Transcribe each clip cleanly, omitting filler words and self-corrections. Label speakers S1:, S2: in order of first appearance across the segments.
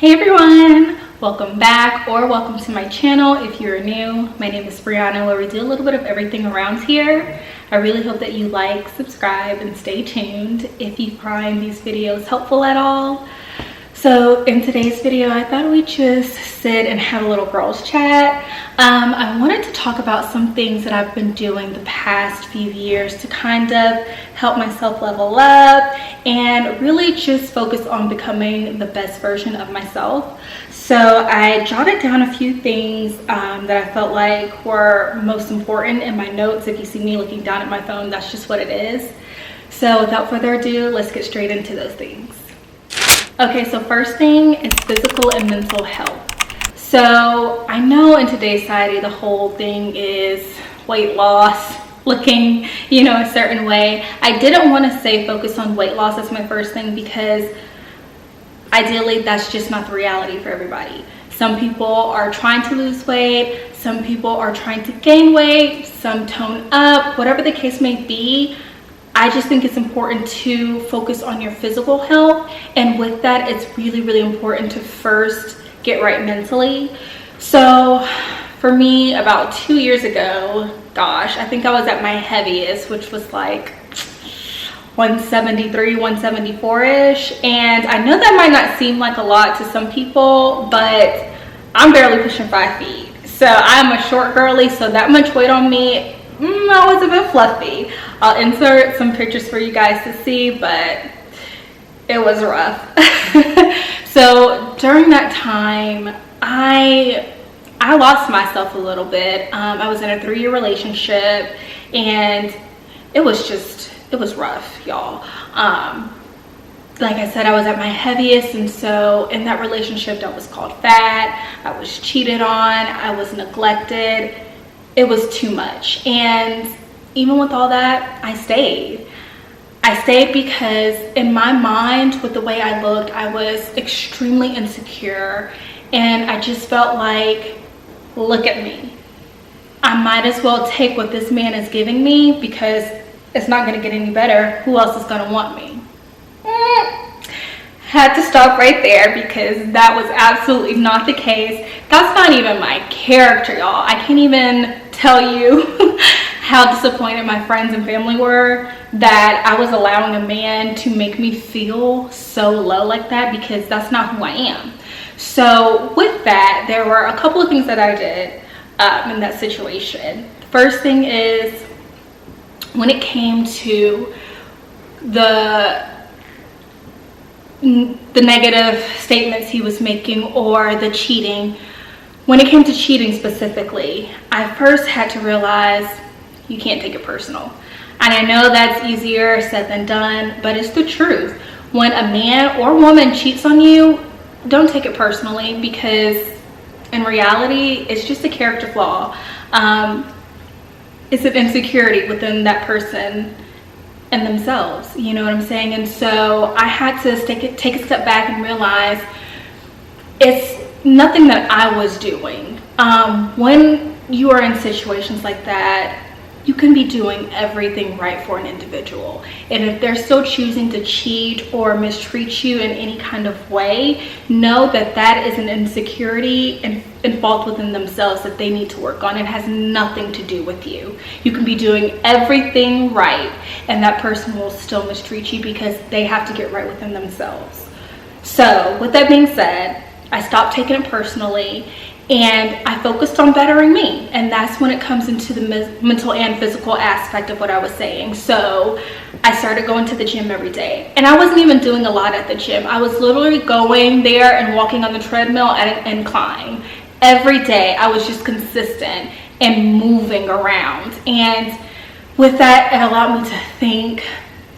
S1: Hey everyone, welcome back or welcome to my channel. If you're new, my name is Brianna, where we do a little bit of everything around here. I really hope that you like, subscribe, and stay tuned if you find these videos helpful at all. So in today's video, I thought we'd just sit and have a little girls chat. I wanted to talk about some things that I've been doing the past few years to kind of help myself level up and really just focus on becoming the best version of myself. So I jotted down a few things that I felt like were most important in my notes. If you see me looking down at my phone, that's just what it is. So without further ado, let's get straight into those things. Okay, so first thing is physical and mental health. So I know in today's society, the whole thing is weight loss, looking, a certain way. I didn't want to say focus on weight loss as my first thing because ideally that's just not the reality for everybody. Some people are trying to lose weight, some people are trying to gain weight, some tone up, whatever the case may be. I just think it's important to focus on your physical health, and with that it's really important to first get right mentally. So for me, about 2 years ago, gosh, I think I was at my heaviest, which was like 173, 174-ish, and I know that might not seem like a lot to some people, but I'm barely pushing 5 feet. So I'm a short girly, so that much weight on me, I was a bit fluffy. I'll insert some pictures for you guys to see, but it was rough. So during that time, I lost myself a little bit. I was in a 3-year relationship, and it was rough, y'all. Like I said, I was at my heaviest, and so in that relationship, I was called fat, I was cheated on, I was neglected. It was too much, and even with all that, I stayed. I stayed because in my mind, with the way I looked, I was extremely insecure, and I just felt like, look at me. I might as well take what this man is giving me because it's not going to get any better. Who else is going to want me? Had to stop right there because that was absolutely not the case. That's not even my character, y'all. I can't even tell you how disappointed my friends and family were that I was allowing a man to make me feel so low like that, because that's not who I am. So with that, there were a couple of things that I did in that situation. The first thing is, when it came to the negative statements he was making or the cheating, when it came to cheating specifically, I first had to realize you can't take it personal. And I know that's easier said than done, but it's the truth. When a man or woman cheats on you, don't take it personally, because in reality, it's just a character flaw. It's an insecurity within that person and themselves, you know what I'm saying? And so I had to take a step back and realize it's nothing that I was doing. When you are in situations like that, you can be doing everything right for an individual, and if they're still choosing to cheat or mistreat you in any kind of way, know that that is an insecurity and fault within themselves that they need to work on. It has nothing to do with you. You can be doing everything right, and that person will still mistreat you because they have to get right within themselves. So with that being said, I stopped taking it personally, and I focused on bettering me. And that's when it comes into the mental and physical aspect of what I was saying. So I started going to the gym every day, and I wasn't even doing a lot at the gym. I was literally going there and walking on the treadmill at an incline every day. I was just consistent and moving around, and with that, it allowed me to think.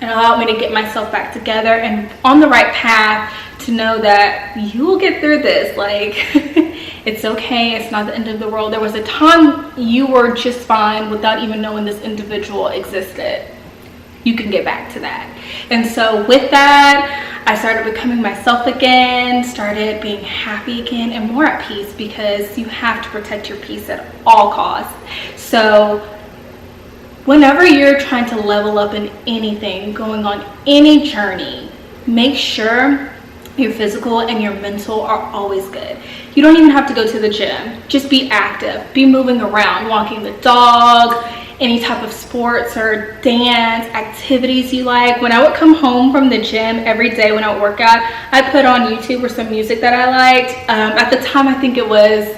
S1: It allowed me to get myself back together and on the right path, to know that you will get through this. Like, it's okay. It's not the end of the world. There was a time you were just fine without even knowing this individual existed. You can get back to that. And so with that, I started becoming myself again, started being happy again and more at peace, because you have to protect your peace at all costs. So whenever you're trying to level up in anything, going on any journey, make sure your physical and your mental are always good. You don't even have to go to the gym. Just be active, be moving around, walking the dog, any type of sports or dance activities you like. When I would come home from the gym every day when I would work out, I put on YouTube or some music that I liked. At the time, I think it was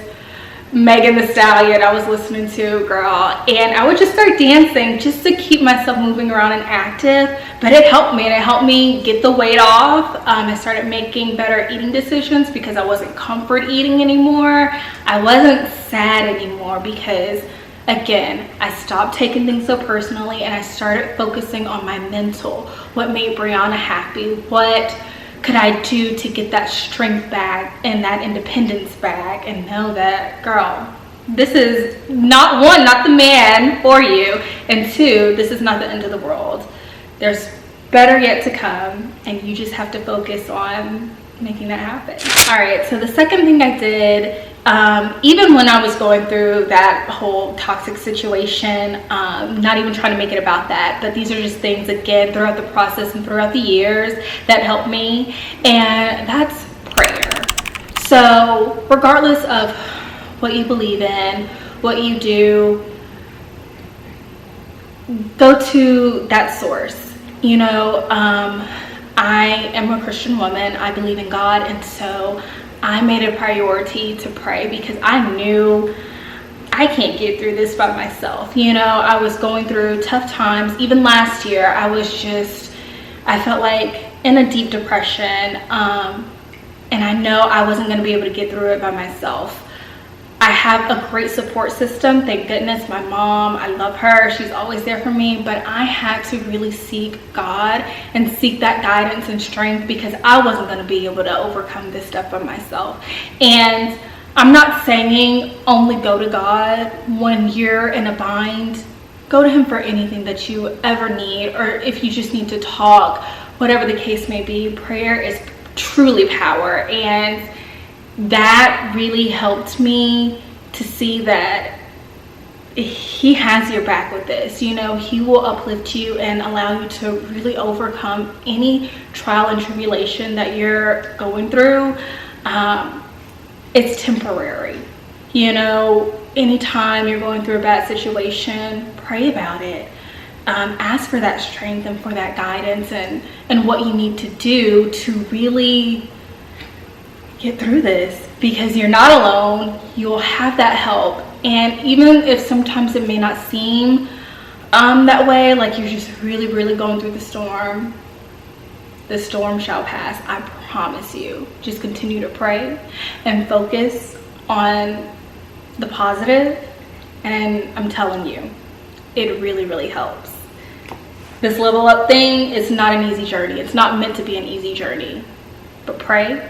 S1: Megan Thee Stallion I was listening to, girl, and I would just start dancing just to keep myself moving around and active. But it helped me, and it helped me get the weight off. I started making better eating decisions because I wasn't comfort eating anymore. I wasn't sad anymore because, again, I stopped taking things so personally, and I started focusing on my mental. What made Brianna happy? What could I do to get that strength back and that independence back, and know that, girl, this is not the man for you, and two, this is not the end of the world. There's better yet to come, and you just have to focus on making that happen. All right, so the second thing I did, even when I was going through that whole toxic situation, not even trying to make it about that, but these are just things, again, throughout the process and throughout the years that helped me, and that's prayer. So regardless of what you believe in, what you do, go to that source. You know, I am a Christian woman. I believe in God, and so I made a priority to pray because I knew I can't get through this by myself. You know, I was going through tough times. Even last year, I felt like in a deep depression, and I know I wasn't going to be able to get through it by myself. I have a great support system, thank goodness. My mom, I love her, she's always there for me, but I had to really seek God and seek that guidance and strength because I wasn't going to be able to overcome this stuff by myself. And I'm not saying only go to God when you're in a bind. Go to him for anything that you ever need, or if you just need to talk, whatever the case may be. Prayer is truly power, and that really helped me to see that he has your back with this. You know, he will uplift you and allow you to really overcome any trial and tribulation that you're going through. It's temporary. You know, anytime you're going through a bad situation, pray about it. Ask for that strength and for that guidance and what you need to do to really get through this, because you're not alone. You'll have that help, and even if sometimes it may not seem that way, like you're just really going through the storm shall pass. I promise you. Just continue to pray and focus on the positive, and I'm telling you, it really helps. This level up thing is not an easy journey. It's not meant to be an easy journey, but pray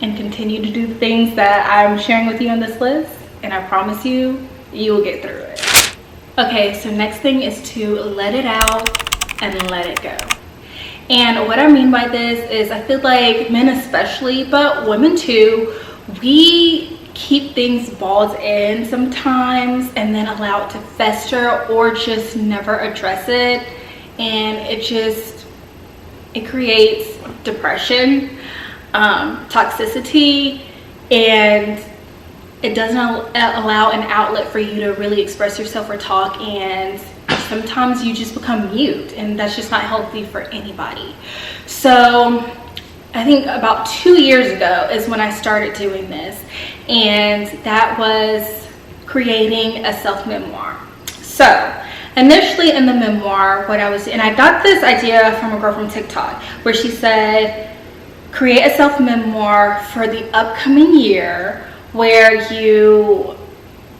S1: and continue to do the things that I'm sharing with you on this list, and I promise you, you will get through it. Okay, so next thing is to let it out and let it go. And what I mean by this is, I feel like men especially, but women too, we keep things balled in sometimes and then allow it to fester or just never address it, and it creates depression, toxicity, and it doesn't allow an outlet for you to really express yourself or talk, and sometimes you just become mute, and that's just not healthy for anybody. So I think about 2 years ago is when I started doing this, and that was creating a self-memoir. So initially in the memoir, and I got this idea from a girl from TikTok, where she said, create a self-memoir for the upcoming year, where you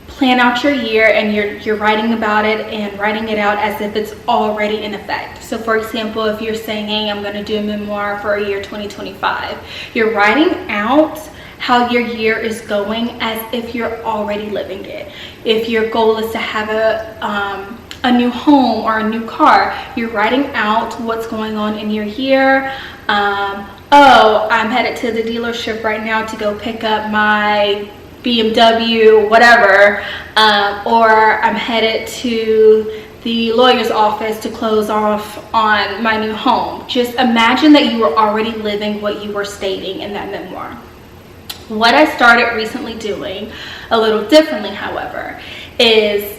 S1: plan out your year and you're writing about it and writing it out as if it's already in effect. So for example, if you're saying, hey, I'm going to do a memoir for a year 2025, you're writing out how your year is going as if you're already living it. If your goal is to have a new home or a new car, you're writing out what's going on in your year. Oh, I'm headed to the dealership right now to go pick up my BMW, whatever, or I'm headed to the lawyer's office to close off on my new home. Just imagine that you were already living what you were stating in that memoir. What I started recently doing, a little differently, however, is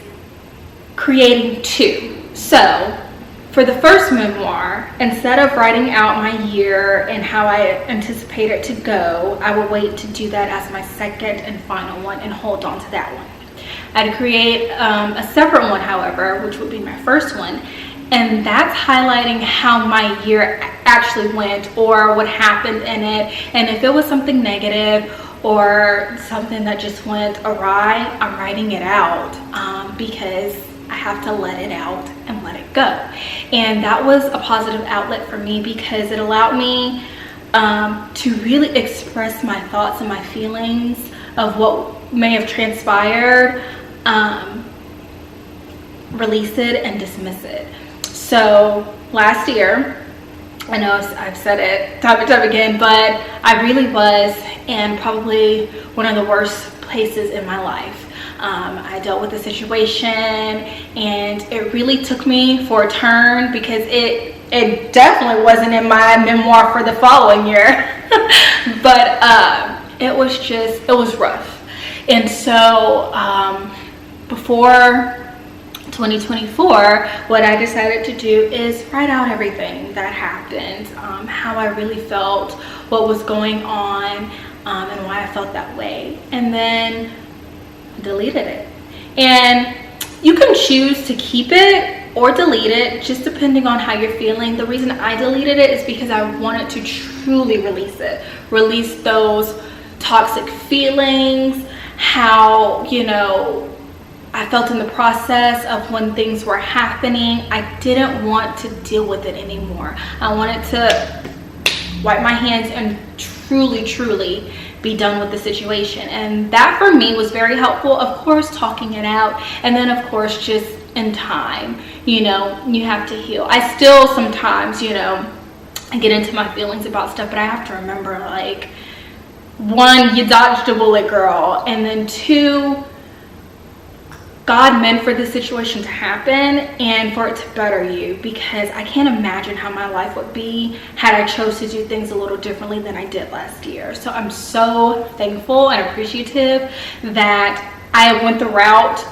S1: creating two. So for the first memoir, instead of writing out my year and how I anticipate it to go, I will wait to do that as my second and final one and hold on to that one. I'd create a separate one, however, which would be my first one, and that's highlighting how my year actually went or what happened in it, and if it was something negative or something that just went awry, I'm writing it out because I have to let it out and let it go. And that was a positive outlet for me because it allowed me to really express my thoughts and my feelings of what may have transpired, release it and dismiss it. So last year, I know I've said it time and time again, but I really was in probably one of the worst places in my life. I dealt with a situation and it really took me for a turn because it definitely wasn't in my memoir for the following year. But it was rough. And so before 2024, what I decided to do is write out everything that happened, how I really felt, what was going on, and why I felt that way, and then deleted it. And you can choose to keep it or delete it, just depending on how you're feeling. The reason I deleted it is because I wanted to truly release it, release those toxic feelings, how, I felt in the process of when things were happening. I didn't want to deal with it anymore. I wanted to wipe my hands and truly be done with the situation. And that for me was very helpful. Of course, talking it out, and then of course just in time, you have to heal. I still sometimes, I get into my feelings about stuff, but I have to remember, like, one, you dodged a bullet, girl, and then two, God meant for this situation to happen and for it to better you, because I can't imagine how my life would be had I chose to do things a little differently than I did last year. So I'm so thankful and appreciative that I went the route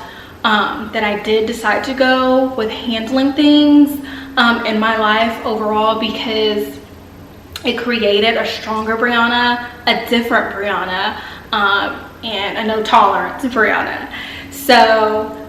S1: that I did decide to go with handling things in my life overall, because it created a stronger Brianna, a different Brianna, and a no tolerance Brianna. So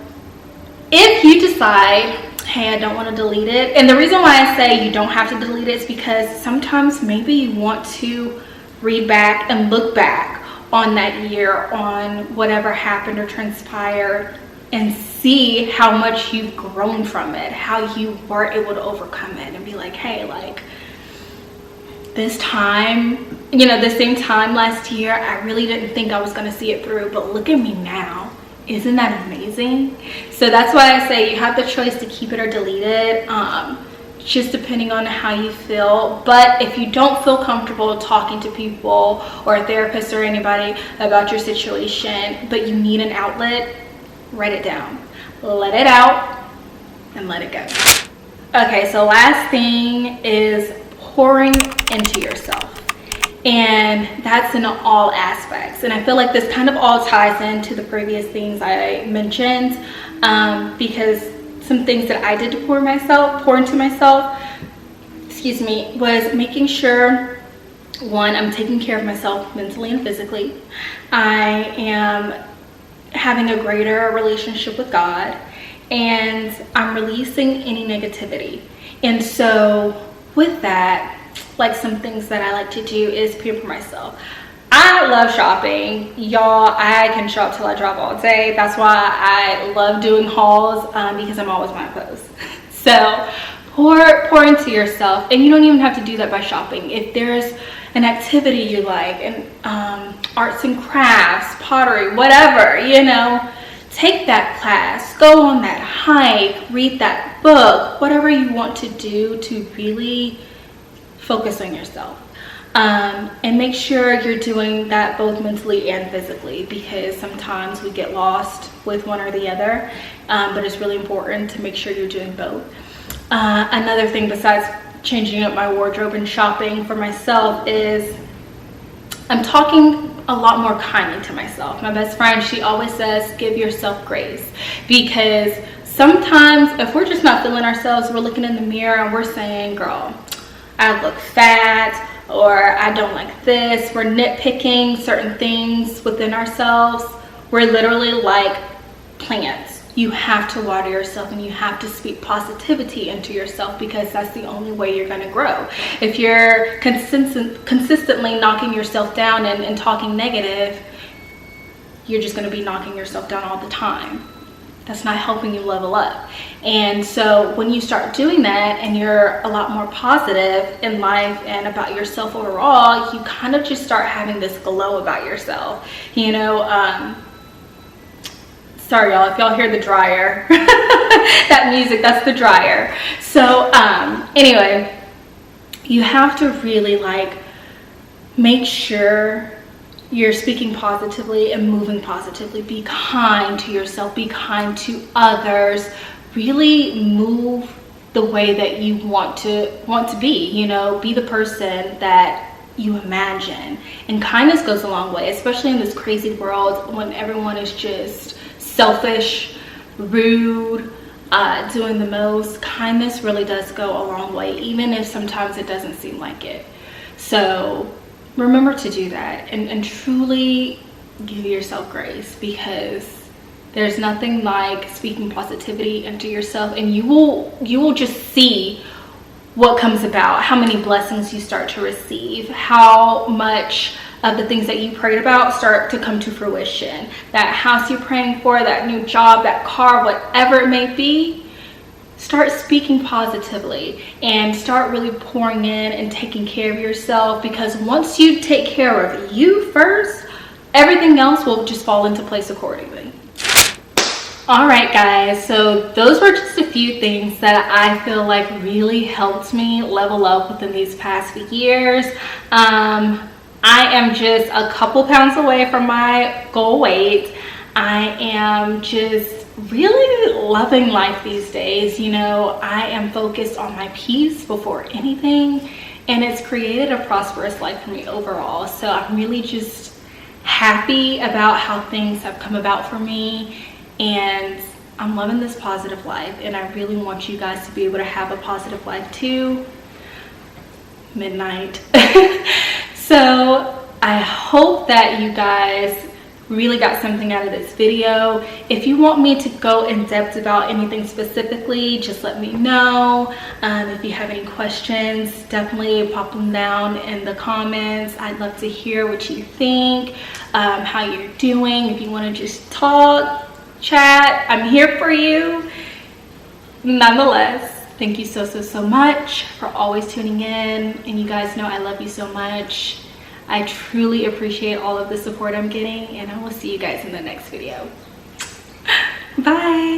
S1: if you decide, hey, I don't want to delete it, and the reason why I say you don't have to delete it is because sometimes maybe you want to read back and look back on that year, on whatever happened or transpired, and see how much you've grown from it, how you were able to overcome it, and be like, hey, like, this time, the same time last year, I really didn't think I was going to see it through, but look at me now. Isn't that amazing? So that's why I say you have the choice to keep it or delete it, just depending on how you feel. But if you don't feel comfortable talking to people or a therapist or anybody about your situation, but you need an outlet, write it down, let it out, and let it go. Okay, so last thing is pouring into yourself. And that's in all aspects. And I feel like this kind of all ties into the previous things I mentioned, because some things that I did to pour into myself, was making sure, one, I'm taking care of myself mentally and physically. I am having a greater relationship with God, and I'm releasing any negativity. And so with that, like, some things that I like to do is pamper myself. I love shopping, y'all. I can shop till I drop all day. That's why I love doing hauls, because I'm always buying clothes. So pour into yourself, and you don't even have to do that by shopping. If there's an activity you like, and arts and crafts, pottery, whatever, take that class, go on that hike, read that book, whatever you want to do to really focus on yourself. And make sure you're doing that both mentally and physically, because sometimes we get lost with one or the other, but it's really important to make sure you're doing both. Another thing besides changing up my wardrobe and shopping for myself is I'm talking a lot more kindly to myself. My best friend, she always says, give yourself grace, because sometimes if we're just not feeling ourselves, we're looking in the mirror and we're saying, girl, I look fat, or I don't like this. We're nitpicking certain things within ourselves. We're literally like plants. You have to water yourself and you have to speak positivity into yourself, because that's the only way you're going to grow. If you're consistently knocking yourself down and talking negative, you're just going to be knocking yourself down all the time. That's not helping you level up. And so when you start doing that and you're a lot more positive in life and about yourself overall, you kind of just start having this glow about yourself. You know, sorry y'all, if y'all hear the dryer, that music, that's the dryer. So anyway, you have to really like make sure you're speaking positively and moving positively. Be kind to yourself, be kind to others. Really move the way that you want to be, you know, be the person that you imagine. And kindness goes a long way, especially in this crazy world when everyone is just selfish, rude, doing the most. Kindness really does go a long way, even if sometimes it doesn't seem like it. So remember to do that and truly give yourself grace, because there's nothing like speaking positivity into yourself, and you will just see what comes about, how many blessings you start to receive, how much of the things that you prayed about start to come to fruition. That house you're praying for, that new job, that car, whatever it may be, start speaking positively and start really pouring in and taking care of yourself, because once you take care of you first, everything else will just fall into place accordingly. All right, guys, so those were just a few things that I feel like really helped me level up within these past few years. I am just a couple pounds away from my goal weight. I am just really loving life these days. You know, I am focused on my peace before anything, and it's created a prosperous life for me overall. So I'm really just happy about how things have come about for me, and I'm loving this positive life, and I really want you guys to be able to have a positive life too. Midnight. So I hope that you guys really got something out of this video. If you want me to go in depth about anything specifically, just let me know. If you have any questions, definitely pop them down in the comments. I'd love to hear what you think, how you're doing. If you want to just talk, chat, I'm here for you. Nonetheless, thank you so much for always tuning in, and you guys know I love you so much. I truly appreciate all of the support I'm getting, and I will see you guys in the next video. Bye.